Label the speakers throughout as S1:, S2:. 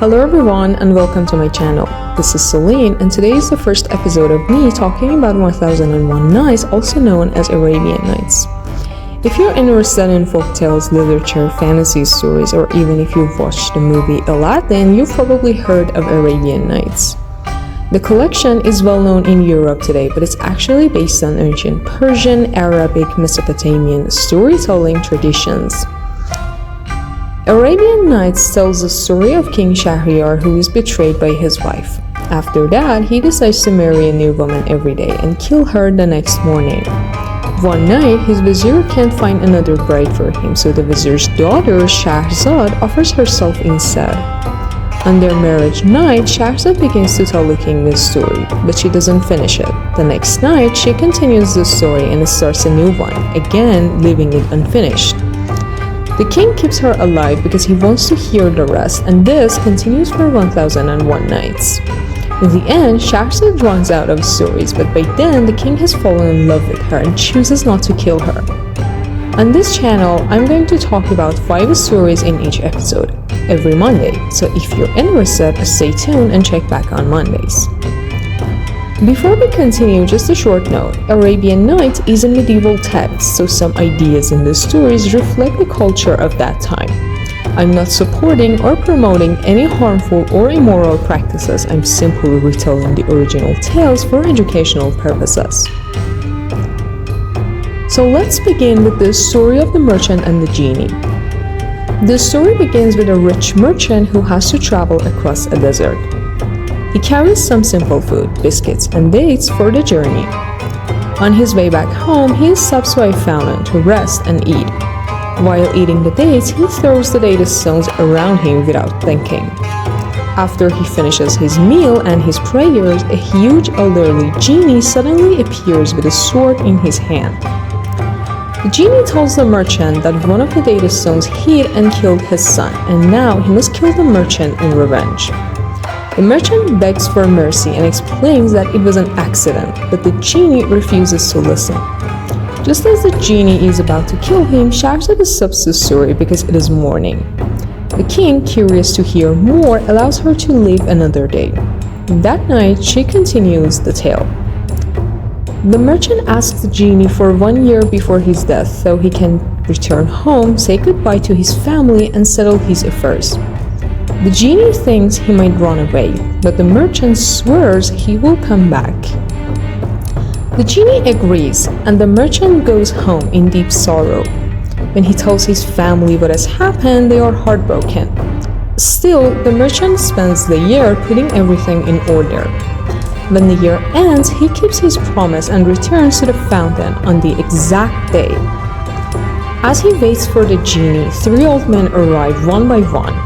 S1: Hello everyone and welcome to my channel. This is Celine and today is the first episode of me talking about 1001 Nights, also known as Arabian Nights. If you're interested in folktales, literature, fantasy stories, or even if you've watched the movie Aladdin, you've probably heard of Arabian Nights. The collection is well known in Europe today, but it's actually based on ancient Persian, Arabic, Mesopotamian storytelling traditions. Arabian Nights tells the story of King Shahryar who is betrayed by his wife. After that, he decides to marry a new woman every day and kill her the next morning. One night, his vizier can't find another bride for him, so the vizier's daughter, Shahrazad, offers herself instead. On their marriage night, Shahrazad begins to tell the king this story, but she doesn't finish it. The next night, she continues the story and starts a new one, again leaving it unfinished. The king keeps her alive because he wants to hear the rest, and this continues for 1001 nights. In the end, Shahrazad runs out of stories, but by then the king has fallen in love with her and chooses not to kill her. On this channel, I'm going to talk about 5 stories in each episode, every Monday, so if you're interested, stay tuned and check back on Mondays. Before we continue, just a short note. Arabian Nights is a medieval text, so some ideas in the stories reflect the culture of that time. I'm not supporting or promoting any harmful or immoral practices. I'm simply retelling the original tales for educational purposes. So let's begin with the story of the merchant and the genie. The story begins with a rich merchant who has to travel across a desert. He carries some simple food, biscuits and dates for the journey. On his way back home, he stops by a fountain to rest and eat. While eating the dates, he throws the date stones around him without thinking. After he finishes his meal and his prayers, a huge elderly genie suddenly appears with a sword in his hand. The genie tells the merchant that one of the date stones hit and killed his son, and now he must kill the merchant in revenge. The merchant begs for mercy and explains that it was an accident, but the genie refuses to listen. Just as the genie is about to kill him, Shahrazad stops the story because it is morning. The king, curious to hear more, allows her to live another day. That night, she continues the tale. The merchant asks the genie for 1 year before his death so he can return home, say goodbye to his family, and settle his affairs. The genie thinks he might run away, but the merchant swears he will come back. The genie agrees, and the merchant goes home in deep sorrow. When he tells his family what has happened, they are heartbroken. Still, the merchant spends the year putting everything in order. When the year ends, he keeps his promise and returns to the fountain on the exact day. As he waits for the genie, 3 old men arrive one by one.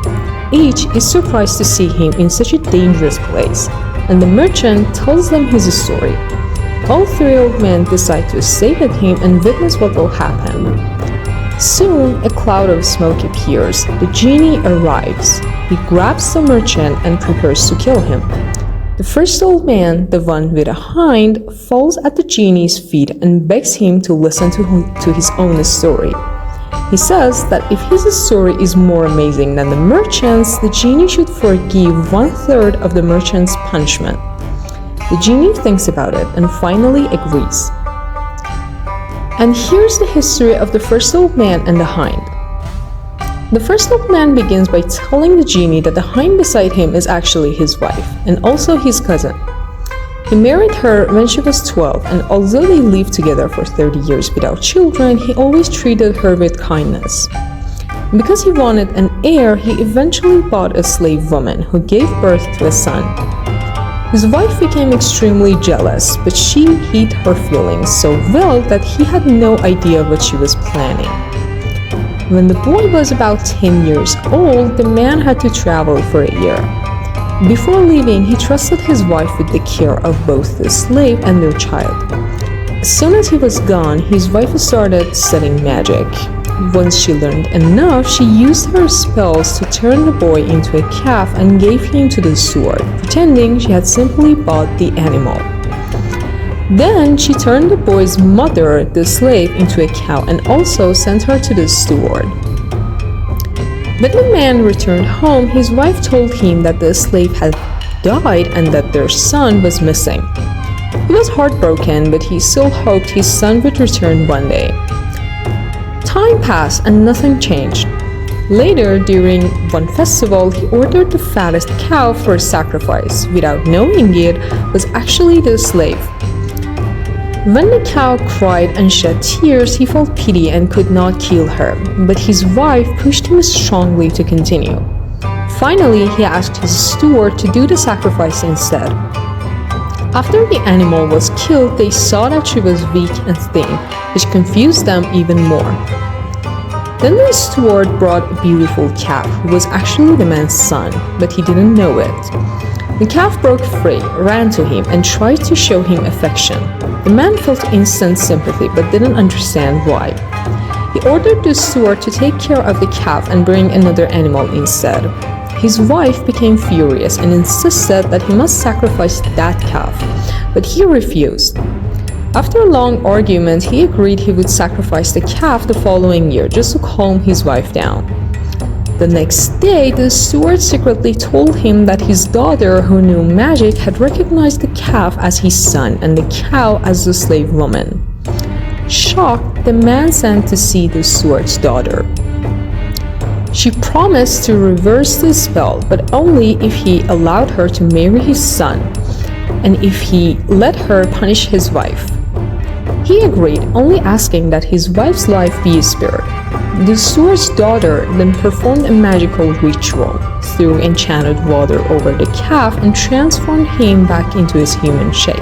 S1: Each is surprised to see him in such a dangerous place, and the merchant tells them his story. All 3 old men decide to stay with him and witness what will happen. Soon, a cloud of smoke appears. The genie arrives. He grabs the merchant and prepares to kill him. The first old man, the one with a hind, falls at the genie's feet and begs him to listen to his own story. He says that if his story is more amazing than the merchant's, the genie should forgive 1/3 of the merchant's punishment. The genie thinks about it and finally agrees. And here's the history of the first old man and the hind. The first old man begins by telling the genie that the hind beside him is actually his wife and also his cousin. He married her when she was 12, and although they lived together for 30 years without children, he always treated her with kindness. Because he wanted an heir, he eventually bought a slave woman who gave birth to a son. His wife became extremely jealous, but she hid her feelings so well that he had no idea what she was planning. When the boy was about 10 years old, the man had to travel for a year. Before leaving, he trusted his wife with the care of both the slave and their child. As soon as he was gone, his wife started studying magic. Once she learned enough, she used her spells to turn the boy into a calf and gave him to the steward, pretending she had simply bought the animal. Then she turned the boy's mother, the slave, into a cow and also sent her to the steward. When the man returned home, his wife told him that the slave had died and that their son was missing. He was heartbroken, but he still hoped his son would return one day. Time passed and nothing changed. Later, during one festival, he ordered the fattest cow for a sacrifice. Without knowing it, was actually the slave. When the cow cried and shed tears, he felt pity and could not kill her, but his wife pushed him strongly to continue. Finally, he asked his steward to do the sacrifice instead. After the animal was killed, they saw that she was weak and thin, which confused them even more. Then the steward brought a beautiful calf, who was actually the man's son, but he didn't know it. The calf broke free, ran to him, and tried to show him affection. The man felt instant sympathy, but didn't understand why. He ordered the steward to take care of the calf and bring another animal instead. His wife became furious and insisted that he must sacrifice that calf, but he refused. After a long argument, he agreed he would sacrifice the calf the following year just to calm his wife down. The next day, the steward secretly told him that his daughter, who knew magic, had recognized the calf as his son and the cow as the slave woman. Shocked, the man sent to see the steward's daughter. She promised to reverse the spell, but only if he allowed her to marry his son and if he let her punish his wife. He agreed, only asking that his wife's life be spared. The steward's daughter then performed a magical ritual, threw enchanted water over the calf, and transformed him back into his human shape.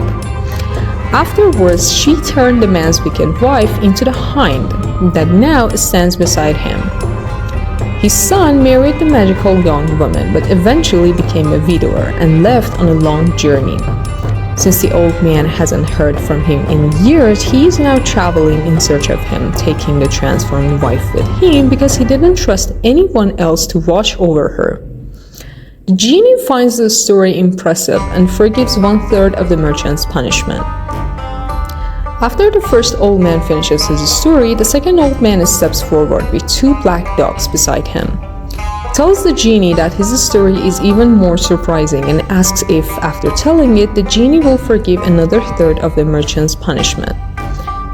S1: Afterwards, she turned the man's wicked wife into the hind that now stands beside him. His son married the magical young woman, but eventually became a widower and left on a long journey. Since the old man hasn't heard from him in years, he is now traveling in search of him, taking the transformed wife with him because he didn't trust anyone else to watch over her. The genie finds the story impressive and forgives 1/3 of the merchant's punishment. After the first old man finishes his story, the second old man steps forward with 2 black dogs beside him. He tells the genie that his story is even more surprising and asks if, after telling it, the genie will forgive another 1/3 of the merchant's punishment.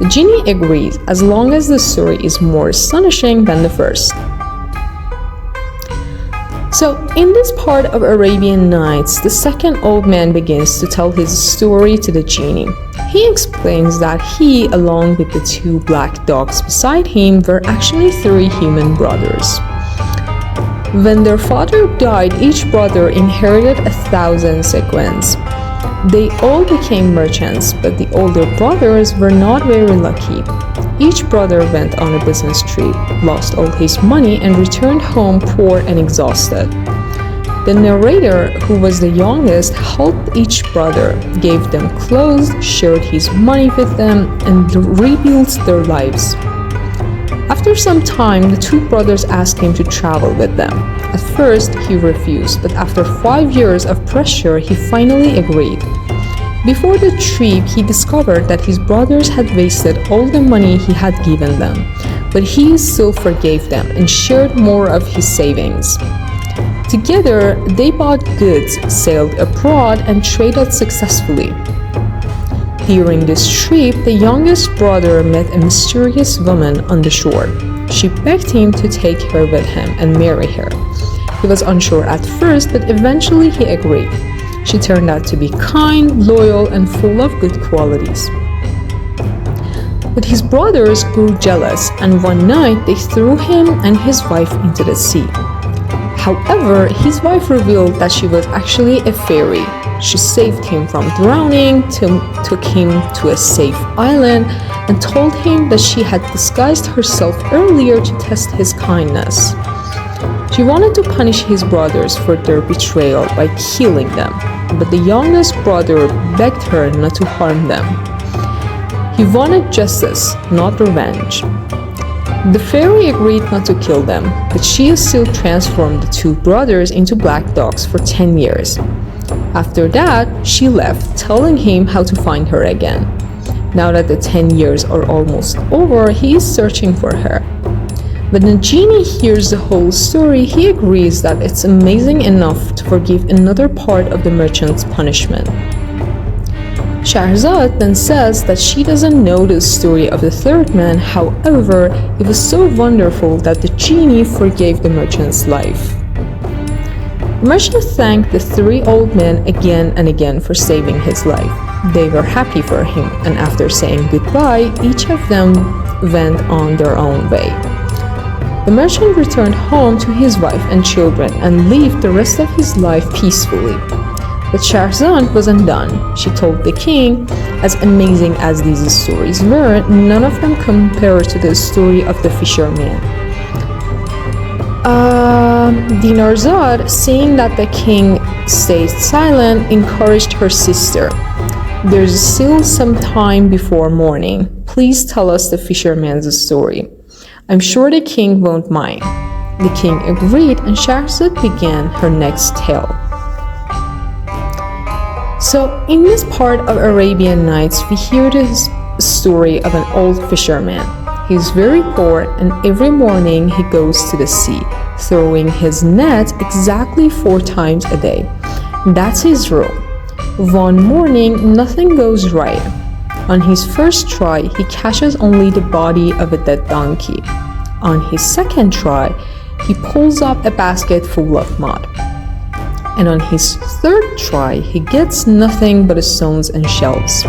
S1: The genie agrees as long as the story is more astonishing than the first. So, in this part of Arabian Nights, the second old man begins to tell his story to the genie. He explains that he, along with the 2 black dogs beside him, were actually 3 human brothers. When their father died, each brother inherited 1,000 sequins. They all became merchants, but the older brothers were not very lucky. Each brother went on a business trip, lost all his money, and returned home poor and exhausted. The narrator, who was the youngest, helped each brother, gave them clothes, shared his money with them, and rebuilt their lives. After some time, the 2 brothers asked him to travel with them. At first, he refused, but after 5 years of pressure, he finally agreed. Before the trip, he discovered that his brothers had wasted all the money he had given them, but he still forgave them and shared more of his savings. Together, they bought goods, sailed abroad, and traded successfully. During this trip, the youngest brother met a mysterious woman on the shore. She begged him to take her with him and marry her. He was unsure at first, but eventually he agreed. She turned out to be kind, loyal, and full of good qualities. But his brothers grew jealous, and one night they threw him and his wife into the sea. However, his wife revealed that she was actually a fairy. She saved him from drowning, took him to a safe island, and told him that she had disguised herself earlier to test his kindness. She wanted to punish his brothers for their betrayal by killing them, but the youngest brother begged her not to harm them. He wanted justice, not revenge. The fairy agreed not to kill them, but she still transformed the 2 brothers into black dogs for 10 years. After that, she left, telling him how to find her again. Now that the 10 years are almost over, he is searching for her. When the genie hears the whole story, he agrees that it's amazing enough to forgive another part of the merchant's punishment. Shahrazad then says that she doesn't know the story of the third man, however, it was so wonderful that the genie forgave the merchant's life. The merchant thanked the three old men again and again for saving his life. They were happy for him, and after saying goodbye, each of them went on their own way. The merchant returned home to his wife and children and lived the rest of his life peacefully. But Shahrazad wasn't done. She told the king, as amazing as these stories were, none of them compared to the story of the fisherman. Dinarzad, seeing that the king stayed silent, encouraged her sister. There's still some time before morning. Please tell us the fisherman's story. I'm sure the king won't mind. The king agreed, and Shahrazad began her next tale. So, in this part of Arabian Nights, we hear the story of an old fisherman. He's very poor, and every morning he goes to the sea, throwing his net exactly 4 times a day. That's his rule. One morning, nothing goes right. On his first try, he catches only the body of a dead donkey. On his second try, he pulls up a basket full of mud. And on his third try, he gets nothing but stones and shells.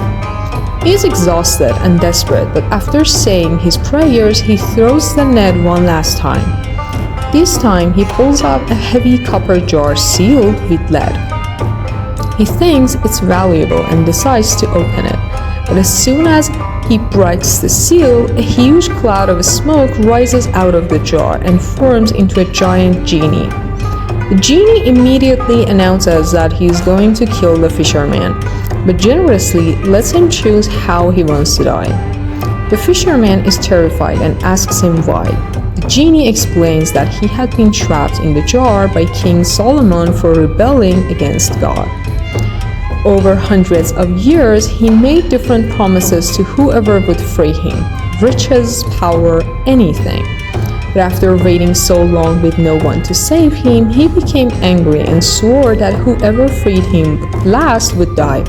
S1: He is exhausted and desperate, but after saying his prayers, he throws the net one last time. This time, he pulls up a heavy copper jar sealed with lead. He thinks it's valuable and decides to open it. But as soon as he breaks the seal, a huge cloud of smoke rises out of the jar and forms into a giant genie. The genie immediately announces that he is going to kill the fisherman, but generously lets him choose how he wants to die. The fisherman is terrified and asks him why. The genie explains that he had been trapped in the jar by King Solomon for rebelling against God. Over hundreds of years, he made different promises to whoever would free him: riches, power, anything. But after waiting so long with no one to save him, he became angry and swore that whoever freed him last would die.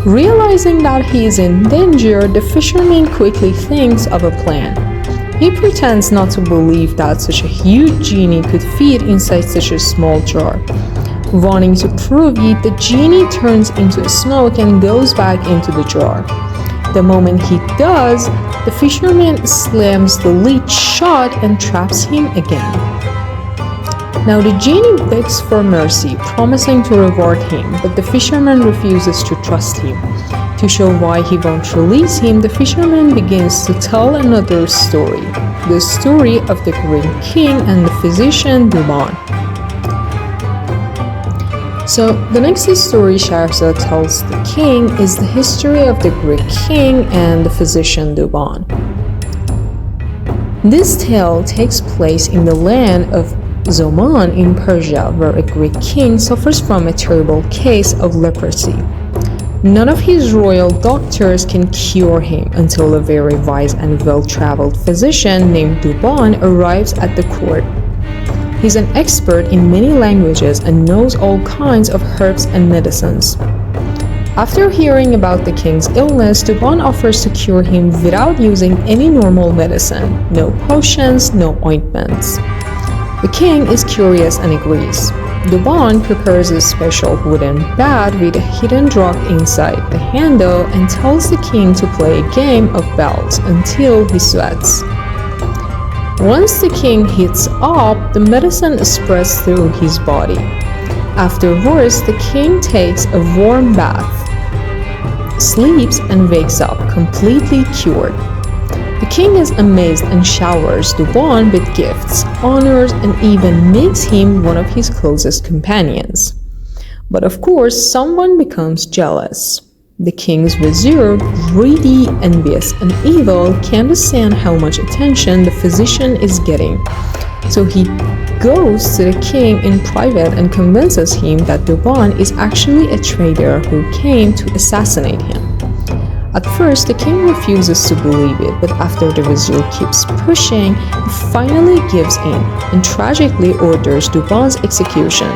S1: Realizing that he is in danger, the fisherman quickly thinks of a plan. He pretends not to believe that such a huge genie could fit inside such a small jar. Wanting to prove it, the genie turns into smoke and goes back into the jar. The moment he does, the fisherman slams the lid shut and traps him again. Now the genie begs for mercy, promising to reward him, but the fisherman refuses to trust him. To show why he won't release him, the fisherman begins to tell another story, the story of the Greek king and the physician Duban. So, the next story Shahrazad tells the king is the history of the Greek king and the physician Duban. This tale takes place in the land of Zoman in Persia, where a Greek king suffers from a terrible case of leprosy. None of his royal doctors can cure him until a very wise and well-traveled physician named Duban arrives at the court. He's an expert in many languages and knows all kinds of herbs and medicines. After hearing about the king's illness, Duban offers to cure him without using any normal medicine, no potions, no ointments. The king is curious and agrees. Duban prepares a special wooden bat with a hidden drug inside the handle and tells the king to play a game of bells until he sweats. Once the king heats up, the medicine spreads through his body. Afterwards, the king takes a warm bath, sleeps, and wakes up completely cured. The king is amazed and showers Duban with gifts, honors, and even makes him one of his closest companions. But of course, someone becomes jealous. The king's vizier, greedy, envious, and evil, can't understand how much attention the physician is getting. So he goes to the king in private and convinces him that Duban is actually a traitor who came to assassinate him. At first, the king refuses to believe it, but after the vizier keeps pushing, he finally gives in and tragically orders Dubon's execution.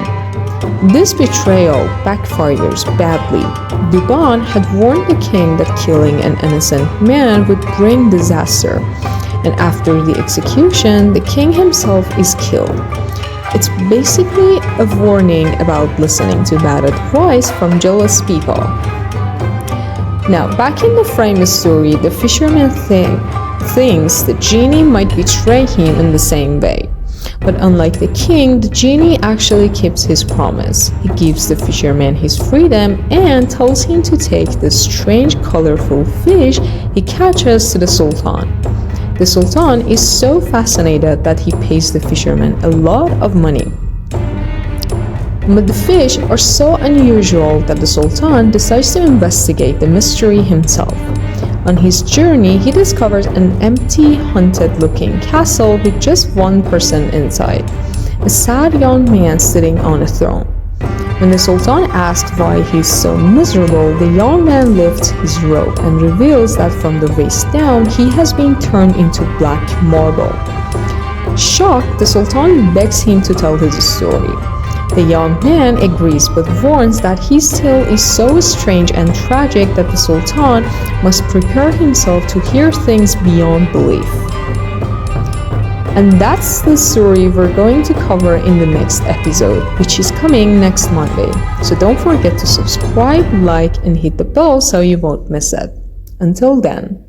S1: This betrayal backfires badly. Dubon had warned the king that killing an innocent man would bring disaster, and after the execution, the king himself is killed. It's basically a warning about listening to bad advice from jealous people. Now, back in the famous story, the fisherman thinks the genie might betray him in the same way. But unlike the king, the genie actually keeps his promise. He gives the fisherman his freedom and tells him to take the strange colorful fish he catches to the sultan. The sultan is so fascinated that he pays the fisherman a lot of money. But the fish are so unusual that the sultan decides to investigate the mystery himself. On his journey, he discovers an empty, haunted-looking castle with just one person inside, a sad young man sitting on a throne. When the sultan asks why he is so miserable, the young man lifts his robe and reveals that from the waist down, he has been turned into black marble. Shocked, the sultan begs him to tell his story. The young man agrees but warns that his tale is so strange and tragic that the sultan must prepare himself to hear things beyond belief. And that's the story we're going to cover in the next episode, which is coming next Monday. So don't forget to subscribe, like, and hit the bell so you won't miss it. Until then.